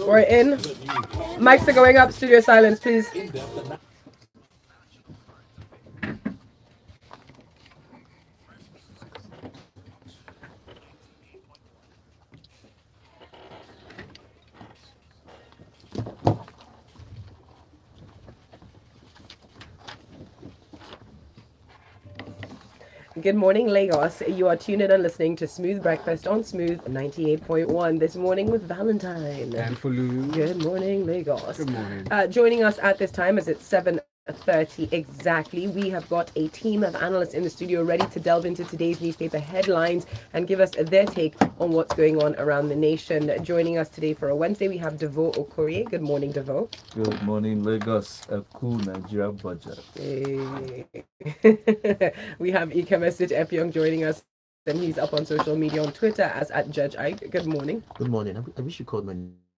We're in. Mics are going up. Studio silence, please. Good morning, Lagos. You are tuned in and listening to Smooth Breakfast on Smooth 98.1 this morning with Valentine. And Folu. Good morning, Lagos. Good morning. Joining us at this time, as it's 7:30 exactly, we have got a team of analysts in the studio ready to delve into today's newspaper headlines and give us their take on what's going on around the nation. Joining us today for a Wednesday, we have Devoe Okorie. Good morning, Devoe. Good morning, Lagos. A cool Nigeria budget. Hey. We have Ikemesit Effiong joining us, and he's up on social media on Twitter as @Judge Ike. Good morning. Good morning. I wish you called my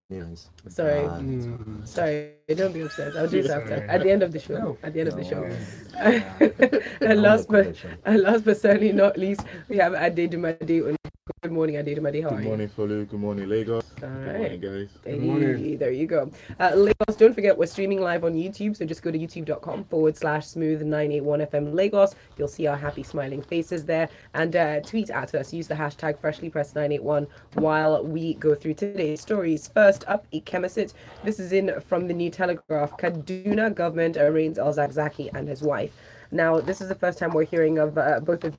names. Sorry. Sorry, don't be upset. I'll do this after. At the end of the show. No. At the end of the show. No. And last but certainly not least, we have Adedunmade Onibokun. Good morning, Adedunmade. How are you? Good morning, Folu. Good morning, Lagos. All Good right. morning, guys. Hey, morning. there you go. Lagos, don't forget we're streaming live on YouTube, so just go to youtube.com/smooth981FM Lagos. You'll see our happy smiling faces there, and tweet at us. Use the hashtag freshlypressed981 while we go through today's stories. First up, Ikemesit. This is in from the New Telegraph. Kaduna government arraigns El-zakzaky and his wife. Now, this is the first time we're hearing of both of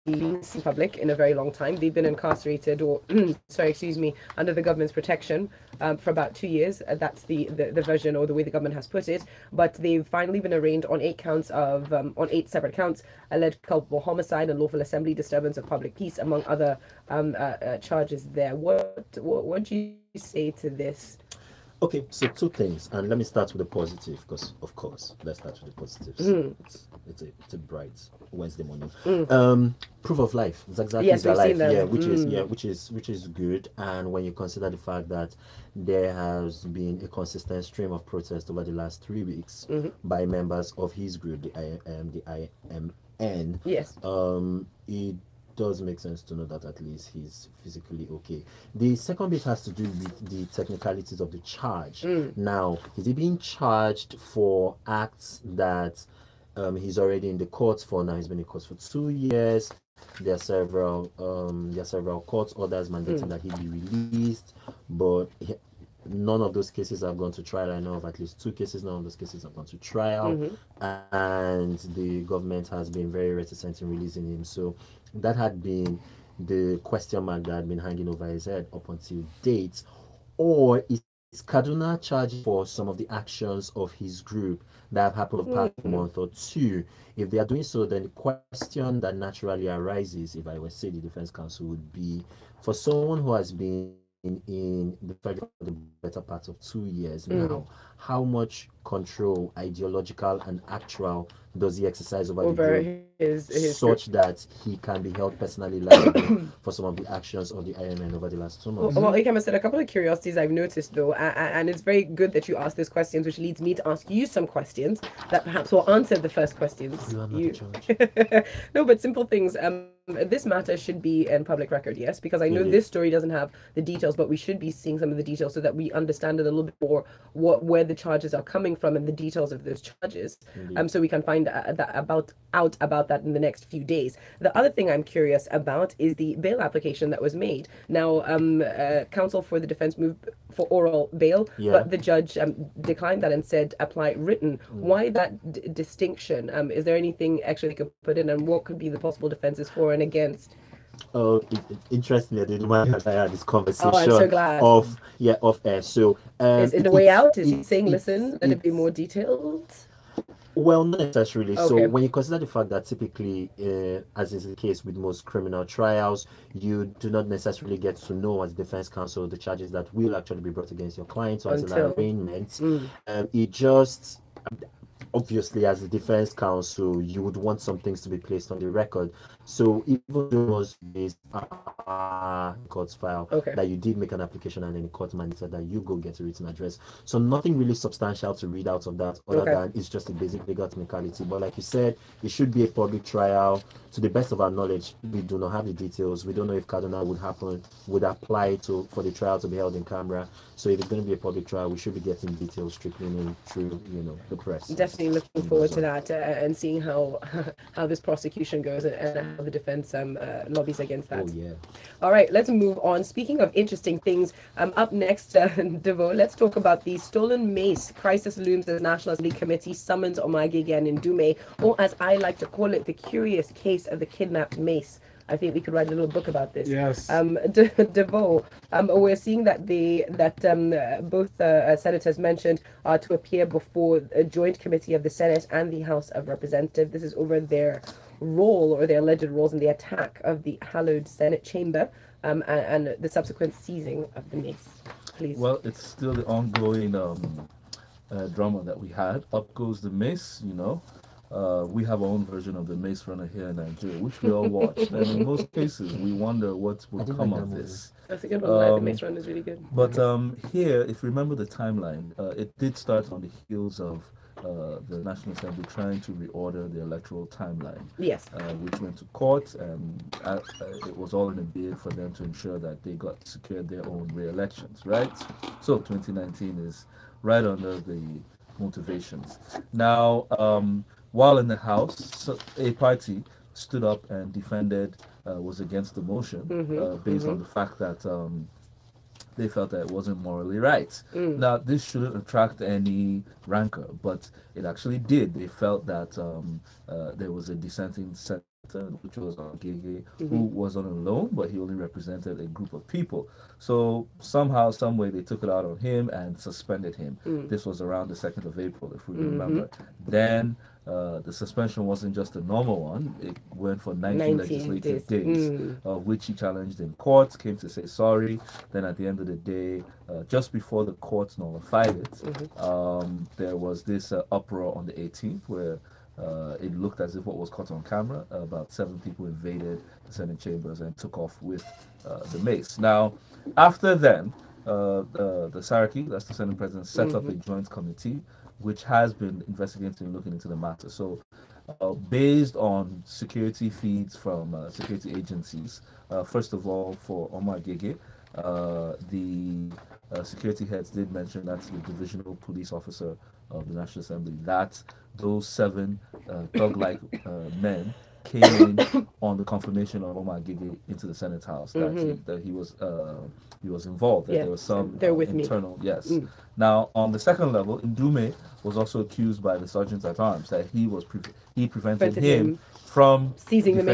in public in a very long time. They've been incarcerated, or under the government's protection for about 2 years. That's the version, or the way the government has put it. But they've finally been arraigned on 8 counts of on 8 separate counts: alleged culpable homicide, unlawful assembly, disturbance of public peace, among other charges. There, what do you say to this? Okay, so 2 things, and let me start with the positive, because of course, let's start with the positives. It's a bright Wednesday morning. Proof of life. Zakzaky Yes, is we've alive. seen that. Which is good. And when you consider the fact that there has been a consistent stream of protest over the last 3 weeks by members of his group, the IMN. Yes. It does make sense to know that at least he's physically okay. The second bit has to do with the technicalities of the charge. Now, is he being charged for acts that he's already in the courts for? Now he's been in courts for 2 years. There are several court orders mandating that he be released, but none of those cases have gone to trial. I know of at least 2 cases. None of those cases have gone to trial, and the government has been very reticent in releasing him. So that had been the question mark that had been hanging over his head up until date. Or is Kaduna charged for some of the actions of his group that have happened over the past month or 2? If they are doing so, then the question that naturally arises, if I were to say the defense counsel, would be for someone who has been in the federal for the better part of 2 years now, how much control, ideological and actual, does he exercise over the group, his such that he can be held personally liable for some of the actions of the IMN over the last 2 months? Well, Ikema said a couple of curiosities I've noticed though, and it's very good that you ask these questions, which leads me to ask you some questions that perhaps will answer the first questions. You are not the judge. No, but simple things. This matter should be in public record, yes, because I know this story doesn't have the details, but we should be seeing some of the details so that we understand it a little bit more, where the charges are coming from and the details of those charges, so we can find out about that in the next few days. The other thing I'm curious about is the bail application that was made. Now, counsel for the defense moved for oral bail, but the judge declined that and said apply written. Why that distinction? Is there anything actually could put in, and what could be the possible defenses for and against? Oh, interestingly, I didn't mind that I had this conversation. Oh, I'm so glad. Off air. So, is the way out? Is he saying, listen, let it be more detailed? Well, not necessarily. Okay. So when you consider the fact that typically, as is the case with most criminal trials, you do not necessarily get to know as defense counsel the charges that will actually be brought against your client or as an arraignment. It just, obviously, as the defense counsel, you would want some things to be placed on the record. So even though it was based court's file that you did make an application and then the court mandated that you go get a written address. So nothing really substantial to read out of that other than it's just a basic legal technicality. But like you said, it should be a public trial. To the best of our knowledge, we do not have the details. We don't know if Kaduna would apply for the trial to be held in camera. So if it's going to be a public trial, we should be getting details trickling in through, the press. Definitely looking forward to that and seeing how this prosecution goes and how the defense lobbies against that. Oh yeah. All right, let's move on. Speaking of interesting things, up next, Devoe, let's talk about the stolen Mace. Crisis looms as National Assembly Committee summons Omo-Agege and Ndume, or as I like to call it, the curious case of the kidnapped Mace. I think we could write a little book about this. Yes. Devoe, we're seeing that both senators mentioned are to appear before a joint committee of the Senate and the House of Representatives. This is over their role or their alleged roles in the attack of the hallowed Senate chamber and the subsequent seizing of the Mace. Please. Well, it's still the ongoing drama that we had. Up goes the Mace, we have our own version of the Mace Runner here in Nigeria, which we all watched. And in most cases, we wonder what will come of this. That's a good one. The Mace Runner is really good. But here, if you remember the timeline, it did start on the heels of the National Assembly trying to reorder the electoral timeline. Yes. Which went to court, and it was all in a bid for them to ensure that they secured their own re-elections, right? So 2019 is right under the motivations. Now, while in the House, a party stood up and defended, was against the motion, based on the fact that they felt that it wasn't morally right. Now, this shouldn't attract any rancor, but it actually did. They felt that there was a dissenting senator, which was Omo-Agege, who was on a loan, but he only represented a group of people. So somehow, some way, they took it out on him and suspended him. This was around the 2nd of April, if we remember. Then the suspension wasn't just a normal one. It went for 19 legislative days, of which he challenged in court, came to say sorry. Then at the end of the day, just before the court nullified it, there was this uproar on the 18th where it looked as if what was caught on camera, about 7 people invaded the Senate chambers and took off with the Mace. Now, after then, the Saraki, that's the Senate President, set up a joint committee which has been investigating and looking into the matter. So, based on security feeds from security agencies, first of all, for Omo-Agege, the security heads did mention that to the divisional police officer of the National Assembly that those 7 thug-like men came in on the confirmation of Omo-Agege into the Senate House, that he was involved, that there was some internal. Yes. Now, on the second level, Ndume was also accused by the sergeant at arms that he prevented him from seizing the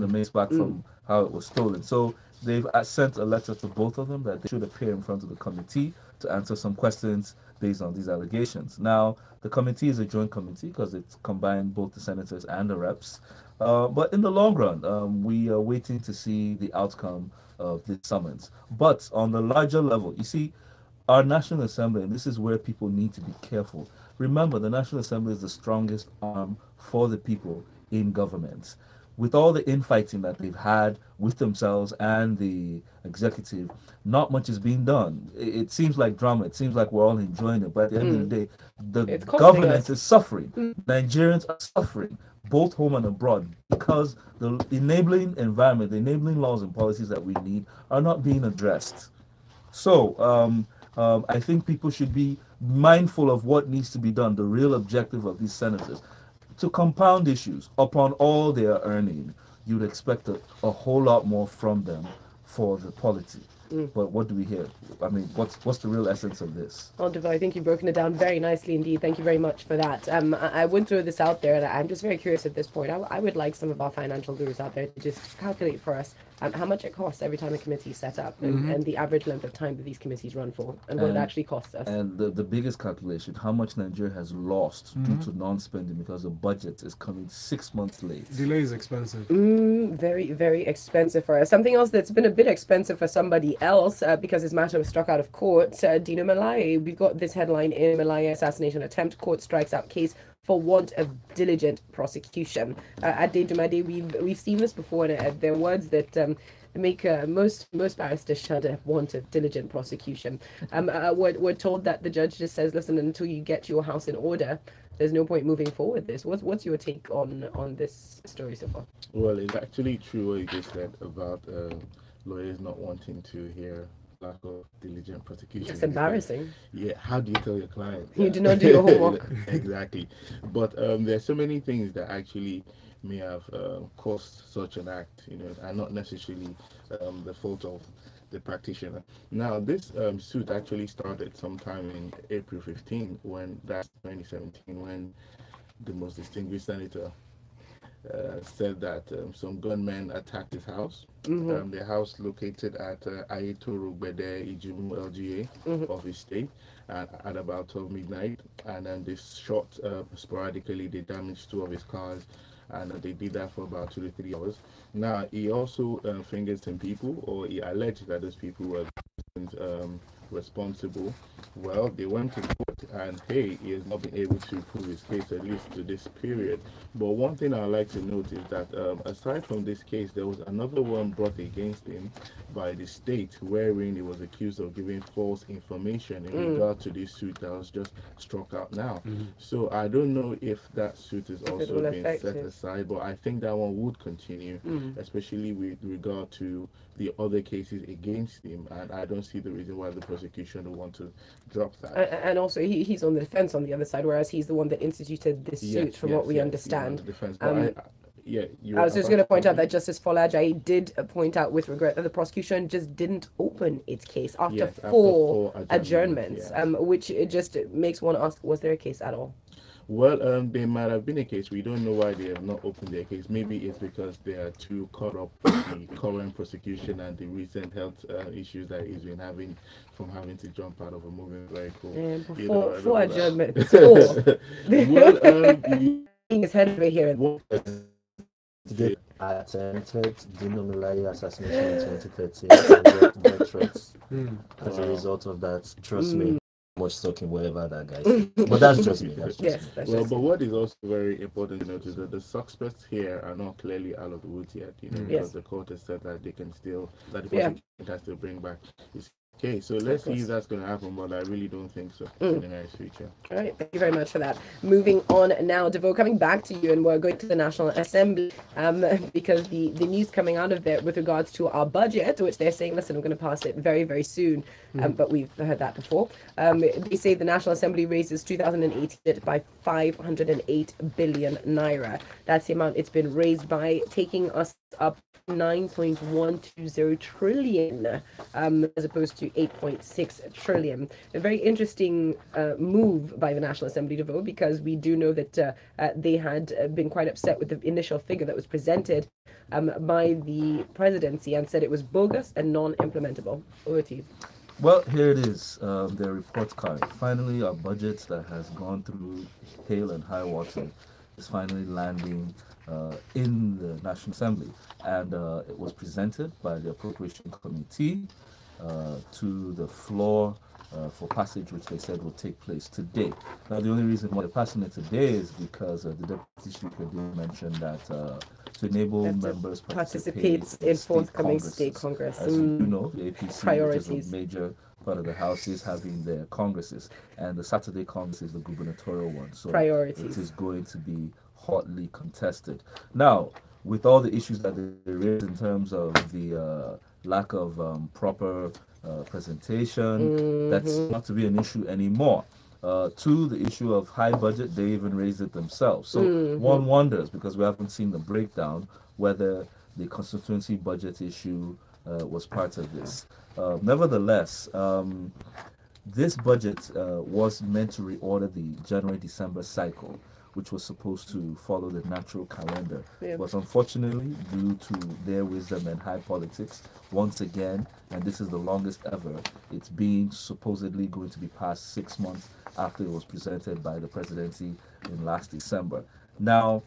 Mace back, from how it was stolen. So they've sent a letter to both of them that they should appear in front of the committee to answer some questions based on these allegations. Now, the committee is a joint committee because it's combined both the senators and the reps. But in the long run, we are waiting to see the outcome of this summons. But on the larger level, you see, our National Assembly, and this is where people need to be careful. Remember, the National Assembly is the strongest arm for the people in government. With all the infighting that they've had with themselves and the executive, not much is being done. It seems like drama. It seems like we're all enjoying it. But at the end of the day, the government is suffering. Nigerians are suffering, both home and abroad, because the enabling environment, the enabling laws and policies that we need are not being addressed. So I think people should be mindful of what needs to be done, the real objective of these senators. To compound issues upon all they are earning, you'd expect a whole lot more from them for the polity. But what do we hear? I mean, what's the real essence of this? Well, Devoe, I think you've broken it down very nicely indeed. Thank you very much for that. I would throw this out there, and I'm just very curious at this point. I would like some of our financial gurus out there to just calculate for us how much it costs every time a committee is set up, and the average length of time that these committees run for, and what it actually costs us. And the biggest calculation, how much Nigeria has lost due to non-spending because the budget is coming 6 months late. Delay is expensive. Very, very expensive for us. Something else that's been a bit expensive for somebody else, because his matter was struck out of court, Melaye. We got this headline in Melaye assassination attempt. Court strikes out case for want of diligent prosecution. Adedunmade, we've seen this before, and they're words that make most barristers shudder. Want of diligent prosecution. We're told that the judge just says, listen, until you get your house in order, there's no point moving forward this. What's your take on this story so far? Well, it's actually true what you just said about lawyers not wanting to hear lack of diligent prosecution. It's embarrassing. Yeah, how do you tell your client? You did not do your homework. Exactly. But there's so many things that actually may have caused such an act, and not necessarily the fault of the practitioner. Now, this suit actually started sometime in April 15, that's 2017, when the most distinguished senator said that some gunmen attacked his house. The house located at Ayetoro Gbede Ijumu LGA of his state at about 12 midnight. And then they shot sporadically. They damaged 2 of his cars, and they did that for about 2 to 3 hours. Now, he also fingered some people, or he alleged that those people were responsible. Well, they went to court, and hey, he has not been able to prove his case, at least to this period. But one thing I'd like to note is that aside from this case, there was another one brought against him by the state, wherein he was accused of giving false information in regard to this suit that was just struck out now. So I don't know if that suit is also being set aside, but I think that one would continue, especially with regard to the other cases against him, and I don't see the reason why the prosecution would want to drop that. And also, he's on the defense on the other side, whereas he's the one that instituted this suit, from what we understand. I was just going to point out that Justice Omo-Agege did point out with regret that the prosecution just didn't open its case after four adjournments, which it just makes one ask, was there a case at all? Well, there might have been a case. We don't know why they have not opened their case. Maybe it's because they are too caught up with the current prosecution and the recent health issues that he's been having from having to jump out of a moving vehicle. Four adjournments. His head over here. They attempted the Melaye assassination in 2013 and got threats as a result of that. Trust me. Much talking whatever that guy said. But that's just me. But what is also very important to note is that the suspects here are not clearly out of the woods yet, because the court has said that they can still, that the prosecution has to bring back his case. So let's see if that's going to happen, but I really don't think so in the next future. All right, thank you very much for that. Moving on now, Devoe, coming back to you, and we're going to the National Assembly because the news coming out of there with regards to our budget, which they're saying, listen, we're going to pass it very, very soon, but we've heard that before. They say the National Assembly raises 2018 by 508 billion naira. That's the amount it's been raised by, taking us up 9.120 trillion as opposed to 8.6 trillion. A very interesting move by the National Assembly, Devoe, because we do know that they had been quite upset with the initial figure that was presented by the presidency and said it was bogus and non-implementable. Over to you. Well, here it is, their report card. Finally, our budget that has gone through hail and high water is finally landing in the National Assembly, and it was presented by the Appropriation Committee to the floor for passage, which they said would take place today. Now, the only reason why they're passing it today is because the Deputy Speaker did mention that to enable members participate in forthcoming state congress. As you know, the APC, which is a major part of the House, is having their congresses, and the Saturday Congress is the gubernatorial one. So it is going to be hotly contested. Now, with all the issues that they raised in terms of the lack of proper presentation, that's not to be an issue anymore. To the issue of high budget, they even raised it themselves. So one wonders, because we haven't seen the breakdown, whether the constituency budget issue was part of this. Nevertheless, this budget was meant to reorder the January-December cycle, which was supposed to follow the natural calendar. But unfortunately, due to their wisdom and high politics, once again, and this is the longest ever, it's being supposedly going to be passed 6 months after it was presented by the presidency in last December. Now,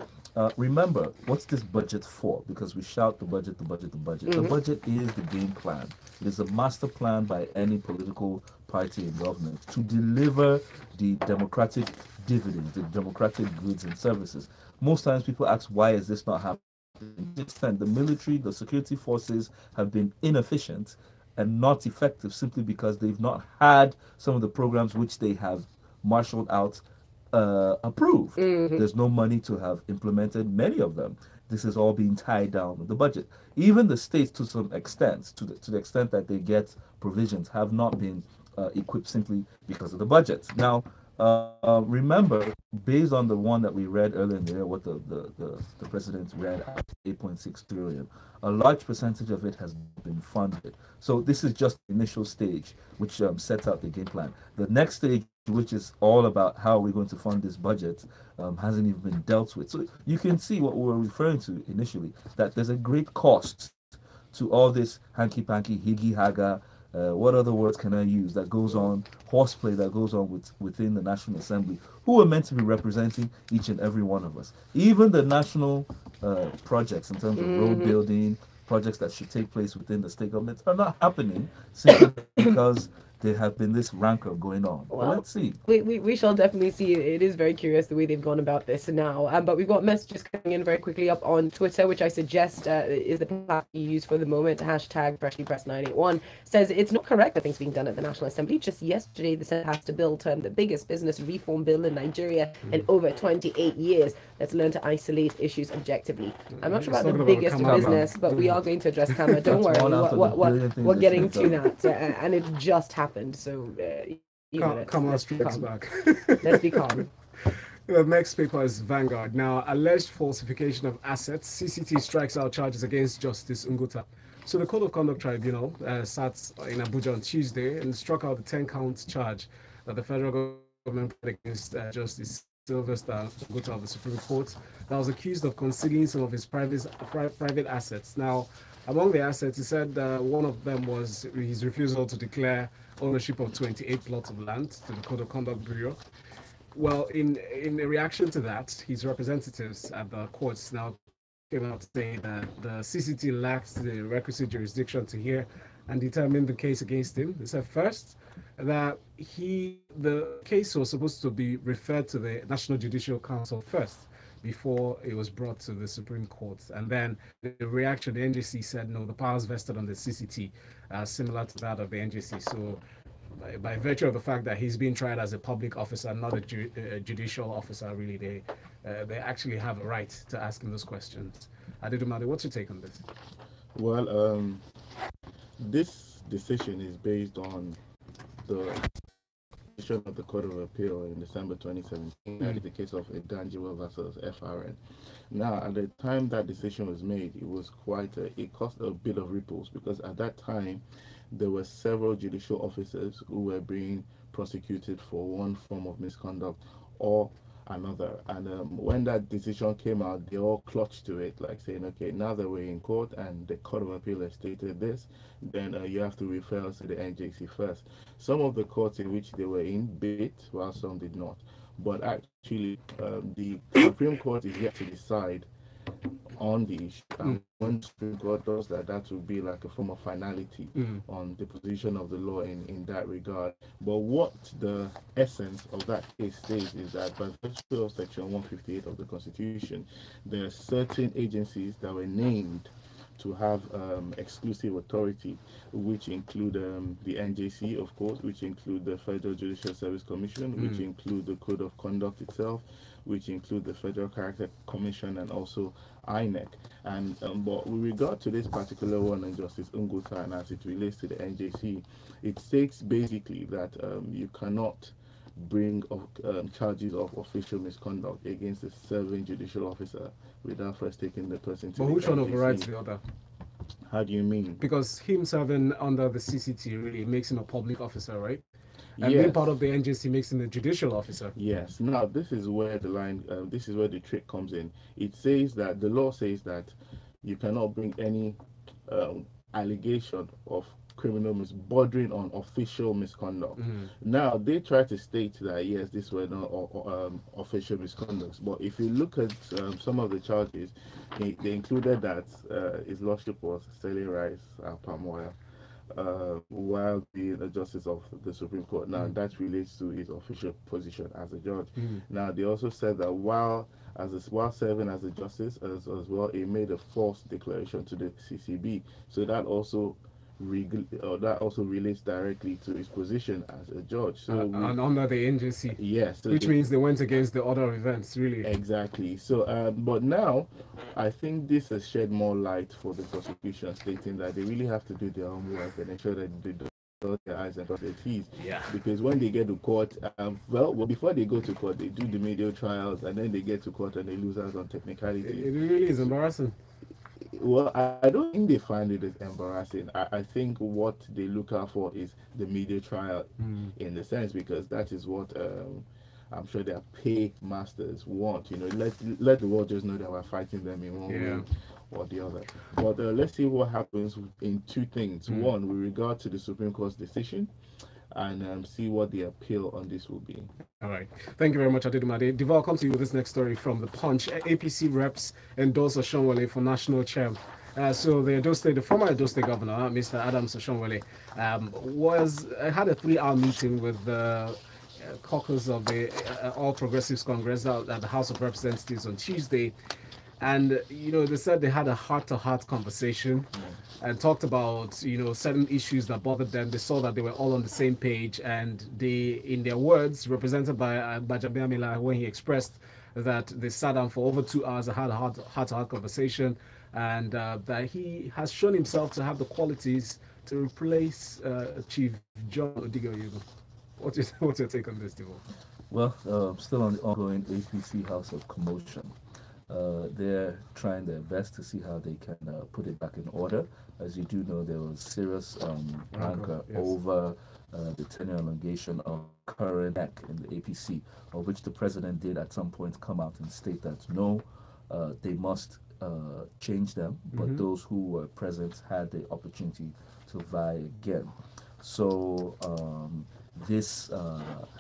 remember, what's this budget for? Because we shout the budget, the budget, the budget. The budget is the game plan. It is a master plan by any political party in government to deliver the democratic dividends, the democratic goods and services. Most times people ask, why is this not happening? The military, the security forces have been inefficient and not effective simply because they've not had some of the programs which they have marshaled out approved. There's no money to have implemented many of them. This is all being tied down with the budget. Even the states, to some extent, to the extent that they get provisions, have not been equipped simply because of the budget. Now, remember, based on the one that we read earlier in the year, what the president read at 8.6 trillion, a large percentage of it has been funded. So this is just the initial stage, which sets out the game plan. The next stage, which is all about how we're going to fund this budget, hasn't even been dealt with. So you can see what we were referring to initially, that there's a great cost to all this hanky-panky, higgy-haga, what other words can I use, that goes on, horseplay that goes on within the National Assembly, who are meant to be representing each and every one of us. Even the national projects in terms of road building, projects that should take place within the state governments are not happening simply because there have been this rancor going on. Well, let's see. We shall definitely see. It is very curious the way they've gone about this now. But we've got messages coming in very quickly up on Twitter, which I suggest is the platform you use for the moment. Hashtag FreshlyPress981 says it's not correct that things being done at the National Assembly. Just yesterday, the Senate has to bill termed the biggest business reform bill in Nigeria in over 28 years. Let's learn to isolate issues objectively. I'm not sure about the biggest business, but we are going to address CAMA. Don't worry, we're getting to that, and it just happened. So, CAMA strikes back. Let's be calm. The next paper is Vanguard. Now, alleged falsification of assets. CCT strikes out charges against Justice Ngwuta. So the Code of Conduct Tribunal sat in Abuja on Tuesday and struck out the 10-count charge that the federal government put against Justice Sylvester Ngwuta of the Supreme Court that was accused of concealing some of his private assets. Now, among the assets, he said one of them was his refusal to declare ownership of 28 plots of land to the Code of Conduct Bureau. Well, in reaction to that, his representatives at the courts now came out saying that the CCT lacked the requisite jurisdiction to hear and determine the case against him. They said first that the case was supposed to be referred to the National Judicial Council first before it was brought to the Supreme Court. And then the reaction, the NJC said, no, the powers vested on the CCT are similar to that of the NJC. So by virtue of the fact that he's being tried as a public officer, not a judicial officer, really, they actually have a right to ask him those questions. Adedunmade, what's your take on this? Well, this decision is based on the decision of the Court of Appeal in December 2017. That is the case of Idanjiwa versus FRN. Now, at the time that decision was made, it was it caused a bit of ripples, because at that time there were several judicial officers who were being prosecuted for one form of misconduct or another. And when that decision came out, they all clutched to it, like saying, okay, now that we're in court and the Court of Appeal has stated this, then you have to refer us to the NJC first. Some of the courts in which they were in bit, while some did not. But actually, the Supreme Court is yet to decide on the issue. And when the Supreme Court does that, that will be like a form of finality on the position of the law in that regard. But what the essence of that case states is that by virtue of Section 158 of the Constitution, there are certain agencies that were named to have exclusive authority, which include the NJC, of course, which include the Federal Judicial Service Commission, which include the Code of Conduct itself, which include the Federal Character Commission, and also INEC. And but with regard to this particular one on Justice Ngwuta, and as it relates to the NJC, it states basically that you cannot bring charges of official misconduct against a serving judicial officer without first taking the person to But the which one NJC. overrides the other? How do you mean? Because him serving under the CCT really makes him a public officer, right? And Yes. being part of the NJC makes him a judicial officer. Yes. Now, this is where the line, this is where the trick comes in. It says that the law says that you cannot bring any allegation of bordering on official misconduct. Now they try to state that yes, these were not official misconducts, but if you look at some of the charges, they included that his lordship was selling rice and palm oil while being a justice of the Supreme Court. Now that relates to his official position as a judge. Now they also said that while serving as a justice as well, he made a false declaration to the CCB. So that also relates directly to his position as a judge. So and under the agency, yes, so which means they went against the other events, really. Exactly. So, but now, I think this has shed more light for the prosecution, stating that they really have to do their own work and ensure that they dot their I's and cross their T's. Yeah. Because when they get to court, well, before they go to court, they do the media trials, and then they get to court and they lose out on technicalities. It really is embarrassing. Well, I don't think they find it as embarrassing. I think what they look out for is the media trial, in the sense, because that is what I'm sure their pay masters want. You know, let the world just know that we're fighting them in one way or the other. But let's see what happens in two things. One, with regard to the Supreme Court's decision, and see what the appeal on this will be. All right. Thank you very much, Adedunmade. Devoe, I'll come to you with this next story from The Punch. APC reps endorse Oshiomhole for national chair. So the former Edo State governor, Mr. Adams Oshiomhole, had a 3-hour meeting with the caucus of the All Progressives Congress at the House of Representatives on Tuesday. And, you know, they said they had a heart-to-heart conversation and talked about, you know, certain issues that bothered them. They saw that they were all on the same page, and they, in their words, represented by Melaye, when he expressed that they sat down for over 2 hours and had a heart-to-heart conversation, and that he has shown himself to have the qualities to replace Chief John Odigoyego. What's your take on this, Devoe? Well, still on the ongoing APC House of Commotion. They're trying their best to see how they can put it back in order. As you do know, there was serious rancor over the tenure elongation of current neck in the APC, of which the president did at some point come out and state that no, they must change them, but those who were present had the opportunity to vie again. So this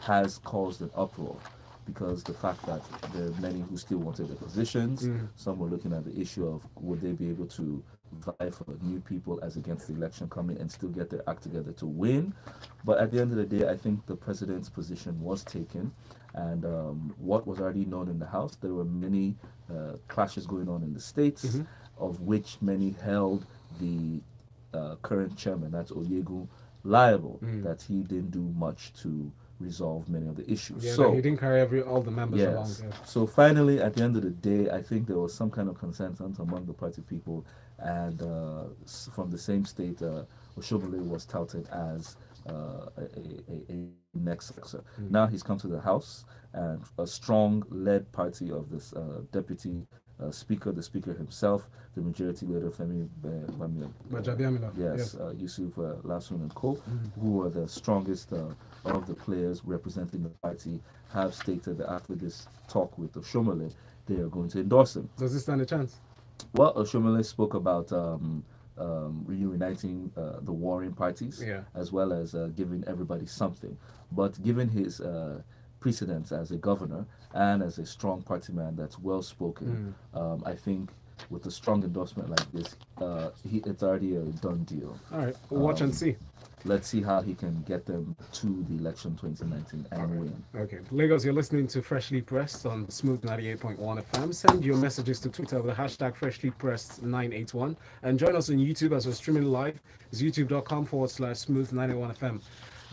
has caused an uproar, because the fact that there are many who still wanted their positions. Some were looking at the issue of would they be able to vie for new people as against the election coming and still get their act together to win. But at the end of the day, I think the president's position was taken, and what was already known in the House, there were many clashes going on in the states, of which many held the current chairman, that's Oyegu, liable, that he didn't do much to resolve many of the issues. Yeah, so he didn't carry all the members along. Yeah. So finally, at the end of the day, I think there was some kind of consensus among the party people, and from the same state, Oshiomhole was touted as a next successor. Now he's come to the House, and a strong led party of this deputy speaker, the speaker himself, the majority leader, Femi Yusuf Lasun and Co., who are the strongest of the players representing the party, have stated that after this talk with Oshiomhole, they are going to endorse him. Does this stand a chance? Well, Oshiomhole spoke about reuniting the warring parties, as well as giving everybody something. But given his precedence as a governor and as a strong party man that's well spoken, I think with a strong endorsement like this, it's already a done deal. All right, we'll watch and see. Let's see how he can get them to the election 2019 and win. Okay, Lagos, you're listening to Freshly Pressed on Smooth 98.1 FM. Send your messages to Twitter with the hashtag FreshlyPressed981, and join us on YouTube as we're streaming live. It's youtube.com/smooth91FM.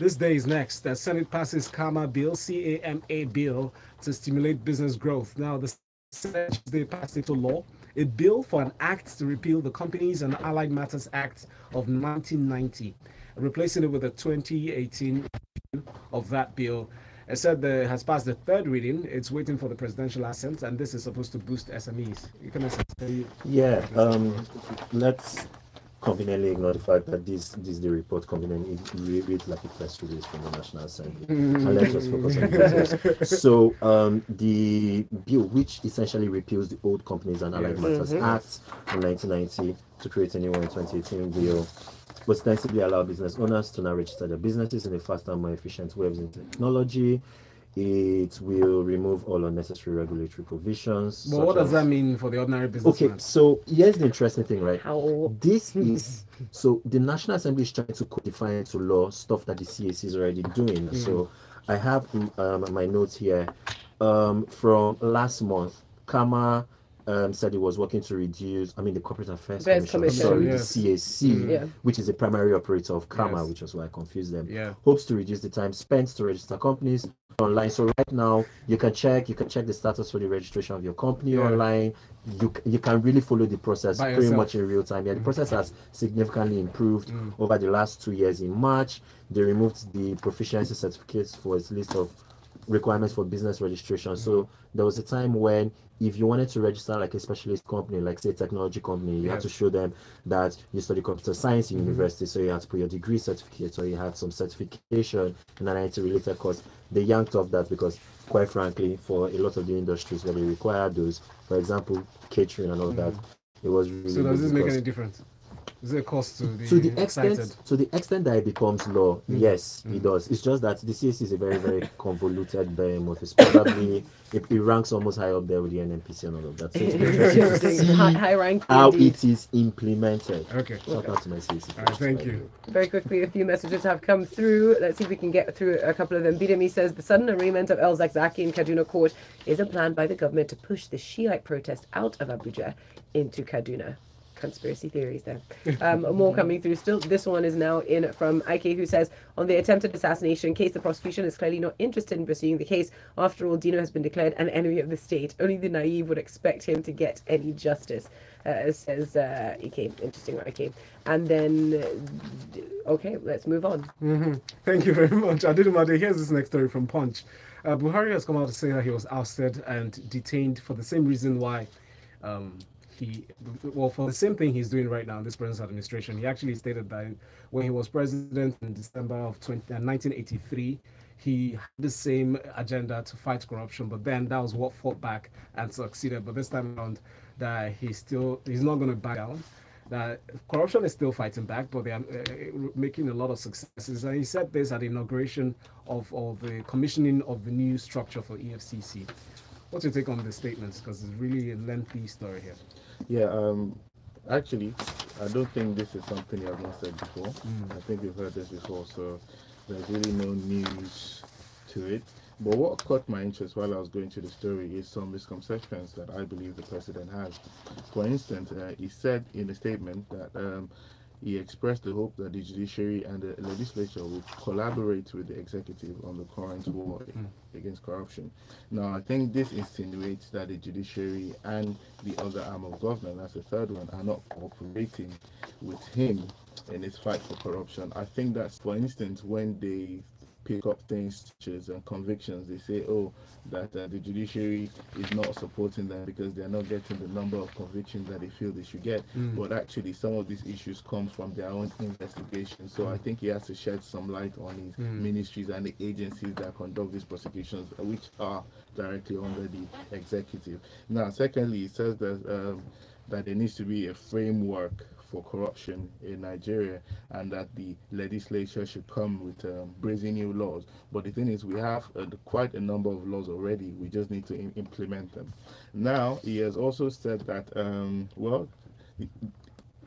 This day is next. The Senate passes CAMA bill, CAMA bill, to stimulate business growth. Now, the Senate they passed into law a bill for an act to repeal the Companies and Allied Matters Act of 1990, replacing it with a 2018 of that bill. It said that it has passed the third reading. It's waiting for the presidential assent, and this is supposed to boost SMEs. Yeah, let's conveniently ignore the fact that this the report conveniently reads like a press release from the National Assembly. And let's just focus on this. So the bill, which essentially repeals the old Companies and Allied Matters Act in 1990 to create a new one in 2018, will ostensibly allow business owners to now register their businesses in a faster and more efficient way using technology. It will remove all unnecessary regulatory provisions. But what does that mean for the ordinary businessman? Okay, so here's the interesting thing, right? How? This is so the National Assembly is trying to codify into law stuff that the CAC is already doing. So I have my notes here from last month. CAMA said it was working to reduce, the Corporate Affairs Commission, sorry, yes. the CAC, which is a primary operator of CAMA, which was why I confused them. Hopes to reduce the time spent to register companies online. So right now you can check the status for the registration of your company online. You can really follow the process pretty much in real time. The process has significantly improved over the last 2 years. In March, they removed the proficiency certificates for its list of requirements for business registration. So there was a time when if you wanted to register like a specialist company, like say a technology company, you had to show them that you study computer science in university, so you had to put your degree certificate, or you had some certification in an IT related course. They yanked off that because quite frankly, for a lot of the industries where they require those, for example, catering and all that, it was really so does this make any difference? Is there a cost to the to the extent that it becomes law? Yes, it does. It's just that the CAC is a very, very convoluted behemoth. It's probably it ranks almost high up there with the NNPC and all of that. So it's interesting to see high rank how it is implemented. Okay. Shout out to my CAC. All right, thank you. Very quickly, a few messages have come through. Let's see if we can get through a couple of them. Bidemi says the sudden arraignment of El-zakzaky in Kaduna court is a plan by the government to push the Shiite protest out of Abuja into Kaduna. Conspiracy theories there. More coming through still. This one is now in from Ike, who says, on the attempted assassination case, the prosecution is clearly not interested in pursuing the case. After all, Dino has been declared an enemy of the state. Only the naive would expect him to get any justice, says Ike. Interesting, Ike. And then, okay, let's move on. Thank you very much. Adedunmade, here's this next story from Punch. Buhari has come out to say that he was ousted and detained for the same reason why for the same thing he's doing right now in this present administration. He actually stated that when he was president in December of 1983, he had the same agenda to fight corruption, but then that was what fought back and succeeded. But this time around, that he's not going to back down. That corruption is still fighting back, but they are making a lot of successes. And he said this at the inauguration of the commissioning of the new structure for EFCC. What's your take on the statements? Because it's really a lengthy story here. Yeah, actually, I don't think this is something you have not said before. I think we've heard this before, so there's really no news to it. But what caught my interest while I was going through the story is some misconceptions that I believe the president has. For instance, he said in a statement that he expressed the hope that the judiciary and the legislature will collaborate with the executive on the current war against corruption. Now, I think this insinuates that the judiciary and the other arm of government, that's the third one, are not cooperating with him in his fight for corruption. I think that's, for instance, when they pick up things such as convictions, they say, oh, that the judiciary is not supporting them because they're not getting the number of convictions that they feel they should get. But actually, some of these issues come from their own investigation. So I think he has to shed some light on his ministries and the agencies that conduct these prosecutions, which are directly under the executive. Now, secondly, he says that that there needs to be a framework for corruption in Nigeria, and that the legislature should come with brazen new laws. But the thing is, we have quite a number of laws already. We just need to implement them. Now, he has also said that, well,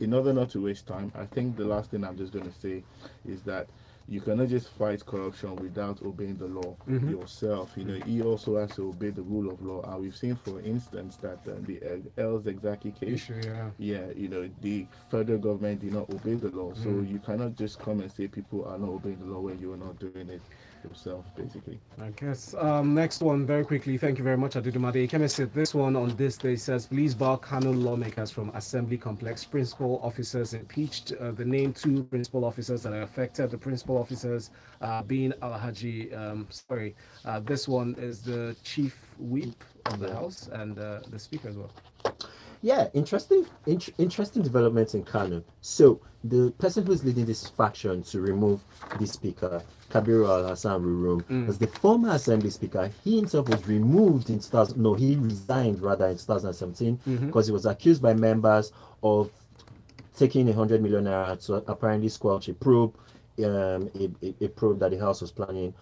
in order not to waste time, I think the last thing I'm just going to say is that you cannot just fight corruption without obeying the law yourself. You know, he also has to obey the rule of law. And we've seen, for instance, that the El-zakzaky case, you know, the federal government did not obey the law. So you cannot just come and say people are not obeying the law when you're not doing it yourself, basically. I guess. Next one, very quickly. Thank you very much, Adedunmade. Ikemesit, this one on ThisDay says, please bar Kano lawmakers from Assembly Complex. Principal officers impeached. The named 2 principal officers that are affected. The principal officers being El-Hadji. This one is the chief whip of the House and the speaker as well. Yeah, interesting developments in Kano. So the person who's leading this faction to remove the speaker, Kabiru Al-Hassan Rurum, was the former assembly speaker. He himself was removed in he resigned rather in 2017 because he was accused by members of taking 100 million naira to apparently squelch a probe, a probe that the House was planning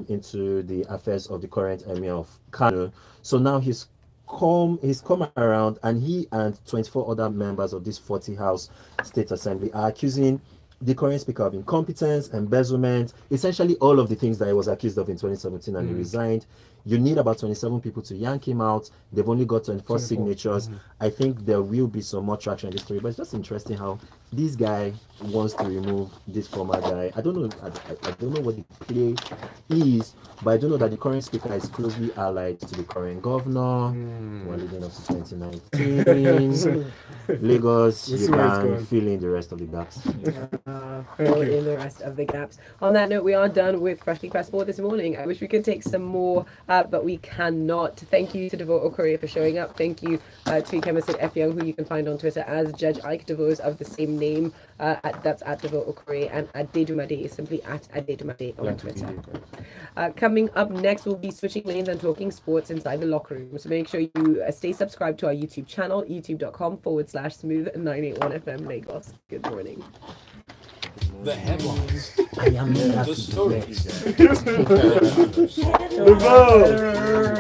into the affairs of the current Emir of Kano. So now he's come around, and he and 24 other members of this 40 House State Assembly are accusing the current speaker of incompetence, embezzlement, essentially all of the things that he was accused of in 2017, and he resigned. You need about 27 people to yank him out. They've only got 24 signatures. I think there will be some more traction in this story, but it's just interesting how this guy wants to remove this former guy. I don't know. I don't know what the play is, but I do know that the current speaker is closely allied to the current governor. We're leading up to 2019. Lagos, you can fill in the rest of the gaps. Fill in the rest of the gaps. On that note, we are done with Freshly Pressed for this morning. I wish we could take some more, but we cannot. Thank you to Devoe Okorie for showing up. Thank you to Ikemesit Effiong, who you can find on Twitter as Judge Ike. Devoe is of the same name. That's at Devoe Okorie, and Adedunmade is simply at Adedunmade on Twitter. Coming up next, we'll be switching lanes and talking sports inside the locker room. So make sure you stay subscribed to our YouTube channel, youtube.com/smooth981FM Lagos. Good morning. The headlines. I am The stories. Devoe.